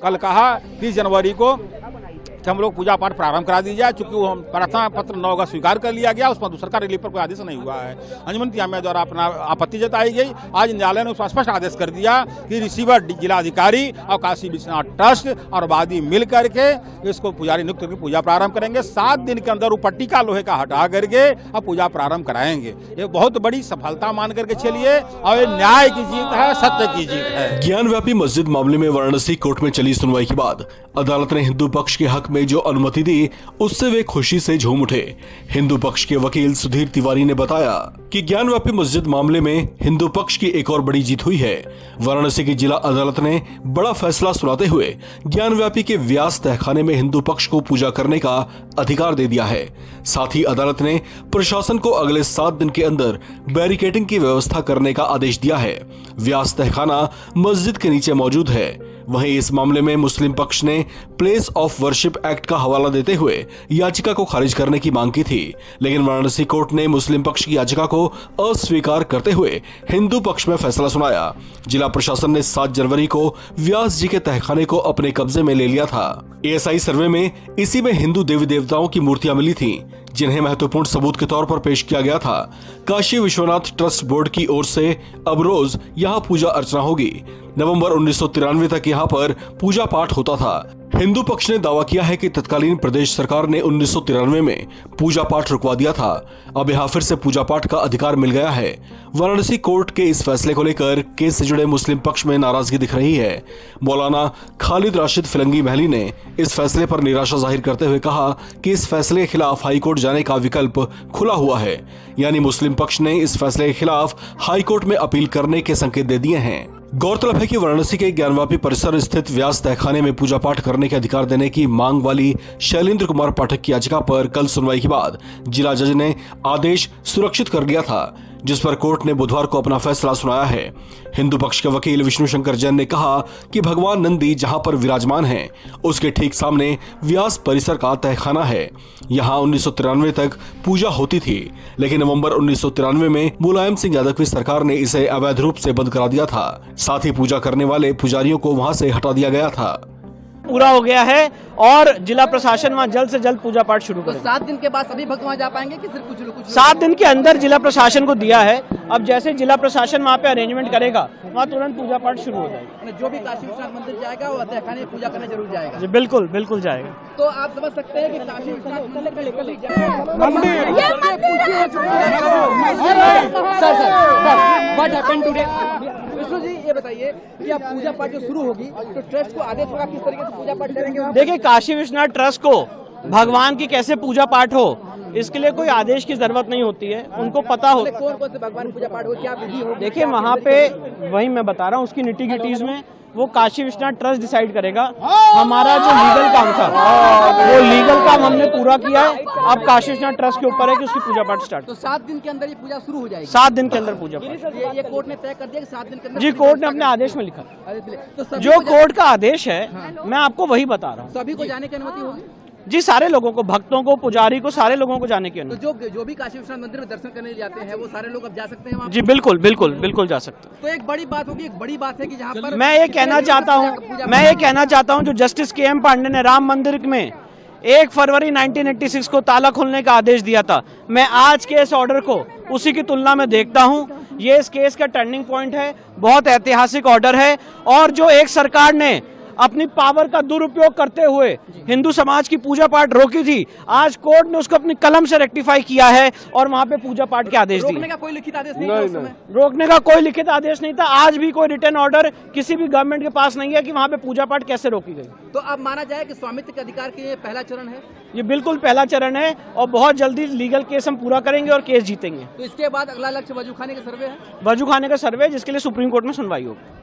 कल कहा 30 जनवरी को कि हम लोग पूजा पाठ प्रारंभ करा दी जाए, चूंकि वो प्रार्थना पत्र 9 अगस्त स्वीकार कर लिया गया, उसमें दूसरा रिलीफ पर कोई आदेश नहीं हुआ है। अंजुमन तियामिया द्वारा अपना आपत्ति जताई गई। आज न्यायालय ने उसका स्पष्ट आदेश कर दिया कि रिसीवर जिलाधिकारी और काशी विश्वनाथ ट्रस्ट और वादी मिल करके इसको पुजारी नियुक्त करके पूजा प्रारंभ करेंगे। 7 दिन के अंदर वो पट्टिका लोहे का हटा करके अब पूजा प्रारंभ कराएंगे। ये बहुत बड़ी सफलता मान करके चलिए, और ये न्याय की जीत है, सत्य की जीत है। ज्ञानव्यापी मस्जिद मामले में वाराणसी कोर्ट में चली सुनवाई के बाद अदालत ने हिंदू पक्ष के हक में जो अनुमति दी, उससे वे खुशी से झूम उठे। हिंदू पक्ष के वकील सुधीर तिवारी ने बताया कि ज्ञानव्यापी मस्जिद मामले में हिंदू पक्ष की एक और बड़ी जीत हुई है। वाराणसी की जिला अदालत ने बड़ा फैसला सुनाते हुए ज्ञानव्यापी के व्यास तहखाने में हिंदू पक्ष को पूजा करने का अधिकार दे दिया है। साथ ही अदालत ने प्रशासन को अगले 7 दिन के अंदर बैरिकेडिंग की व्यवस्था करने का आदेश दिया है। व्यास तहखाना मस्जिद के नीचे मौजूद है। वहीं इस मामले में मुस्लिम पक्ष ने प्लेस ऑफ वर्शिप एक्ट का हवाला देते हुए याचिका को खारिज करने की मांग की थी, लेकिन वाराणसी कोर्ट ने मुस्लिम पक्ष की याचिका को अस्वीकार करते हुए हिंदू पक्ष में फैसला सुनाया। जिला प्रशासन ने 7 जनवरी को व्यास जी के तहखाने को अपने कब्जे में ले लिया था। ASI सर्वे में इसी में हिंदू देवी देवताओं की मूर्तियां मिली थीं, जिन्हें महत्वपूर्ण सबूत के तौर पर पेश किया गया था। काशी विश्वनाथ ट्रस्ट बोर्ड की ओर से अब रोज यहाँ पूजा अर्चना होगी। नवंबर 1993 तक यहाँ पर पूजा पाठ होता था। हिंदू पक्ष ने दावा किया है कि तत्कालीन प्रदेश सरकार ने 1993 में पूजा पाठ रुकवा दिया था। अब यहाँ फिर से पूजा पाठ का अधिकार मिल गया है। वाराणसी कोर्ट के इस फैसले को लेकर केस से जुड़े मुस्लिम पक्ष में नाराजगी दिख रही है। मौलाना खालिद राशिद फिलंगी महली ने इस फैसले पर निराशा जाहिर करते हुए कहा कि इस फैसले के खिलाफ हाईकोर्ट जाने का विकल्प खुला हुआ है, यानी मुस्लिम पक्ष ने इस फैसले के खिलाफ हाईकोर्ट में अपील करने के संकेत दे दिए हैं। गौरतलब है कि वाराणसी के ज्ञानव्यापी परिसर स्थित व्यास तहखाने में पूजा पाठ करने के अधिकार देने की मांग वाली शैलेंद्र कुमार पाठक की याचिका पर कल सुनवाई के बाद जिला जज ने आदेश सुरक्षित कर लिया था, जिस पर कोर्ट ने बुधवार को अपना फैसला सुनाया है। हिंदू पक्ष के वकील विष्णु शंकर जैन ने कहा कि भगवान नंदी जहां पर विराजमान हैं, उसके ठीक सामने व्यास परिसर का तहखाना है। यहां 1993 तक पूजा होती थी, लेकिन नवंबर 1993 में मुलायम सिंह यादव की सरकार ने इसे अवैध रूप से बंद करा दिया था। साथ ही पूजा करने वाले पुजारियों को वहां से हटा दिया गया था। पूरा हो गया है और जिला प्रशासन वहाँ जल्द से जल्द पूजा पाठ शुरू करेगा। 7 दिन के बाद सभी भक्त वहाँ जा पाएंगे कि सिर्फ कुछ 7 दिन के अंदर जिला प्रशासन को दिया है। अब जैसे जिला प्रशासन वहाँ पे अरेंजमेंट करेगा, वहाँ तुरंत पूजा पाठ शुरू हो जाएगा। जो भी काशी विश्वनाथ मंदिर जाएगा वो तहखाने में पूजा करने जरूर जाएगा। जी बिल्कुल बिल्कुल जाएगा। तो आप समझ सकते हैं कि काशी विश्वनाथ मंदिर का लेकर विष्णु जी ये बताइए कि अब पूजा पाठ जो शुरू होगी तो ट्रस्ट को आदेश होगा किस तरीके से पूजा पाठ करेंगे? देखिए, काशी विश्वनाथ ट्रस्ट को भगवान की कैसे पूजा पाठ हो, इसके लिए कोई आदेश की जरूरत नहीं होती है। उनको पता हो कौन से भगवान पूजा पाठ हो, क्या विधि हो। देखिए, वहाँ पे वही मैं बता रहा हूँ, उसकी निटी गिटीज में वो काशी विश्वनाथ ट्रस्ट डिसाइड करेगा। हमारा जो लीगल काम था वो लीगल काम हमने पूरा किया है। अब काशी विश्वनाथ ट्रस्ट के ऊपर है कि उसकी पूजा पाठ स्टार्ट। तो 7 दिन के अंदर ये पूजा शुरू हो जाएगी। 7 दिन के अंदर पूजा पाठ। ये कोर्ट ने तय कर दिया कि 7 दिन के अंदर। जी, कोर्ट ने अपने आदेश में लिखा। तो जो कोर्ट का आदेश है मैं आपको वही बता रहा हूँ। सभी को जाने की अनुमति होगी? जी, सारे लोगों को, भक्तों को, पुजारी को, सारे लोगों को जाने की अनुमति। तो जो भी काशी विश्वनाथ मंदिर में दर्शन करने जाते हैं वो सारे लोग अब जा सकते हैं वहाँ? जी बिल्कुल बिल्कुल बिल्कुल जा सकते हैं। तो एक बड़ी बात होगी, एक बड़ी बात है कि जहाँ पर मैं ये कहना चाहता हूँ जो जस्टिस KM पांडे ने राम मंदिर में 1 फरवरी 1986 को ताला खोलने का आदेश दिया था, मैं आज के इस ऑर्डर को उसी की तुलना में देखता हूँ। ये इस केस का टर्निंग पॉइंट है, बहुत ऐतिहासिक ऑर्डर है। और जो एक सरकार ने अपनी पावर का दुरुपयोग करते हुए हिंदू समाज की पूजा पाठ रोकी थी, आज कोर्ट ने उसको अपनी कलम से रेक्टिफाई किया है और वहाँ पे पूजा पाठ के आदेश दिए। रोकने का कोई लिखित आदेश नहीं था उस समय? रोकने का कोई लिखित आदेश नहीं था। आज भी कोई रिटर्न ऑर्डर किसी भी गवर्नमेंट के पास नहीं है कि वहाँ पे पूजा पाठ कैसे रोकी गई। तो अब माना जाए कि स्वामित्व के अधिकार के ये पहला चरण है? ये बिल्कुल पहला चरण है और बहुत जल्दी लीगल केस हम पूरा करेंगे और केस जीतेंगे। तो इसके बाद अगला लक्ष्य वजूखाने का सर्वे है? वजूखाने का सर्वे, जिसके लिए सुप्रीम कोर्ट में सुनवाई होगी।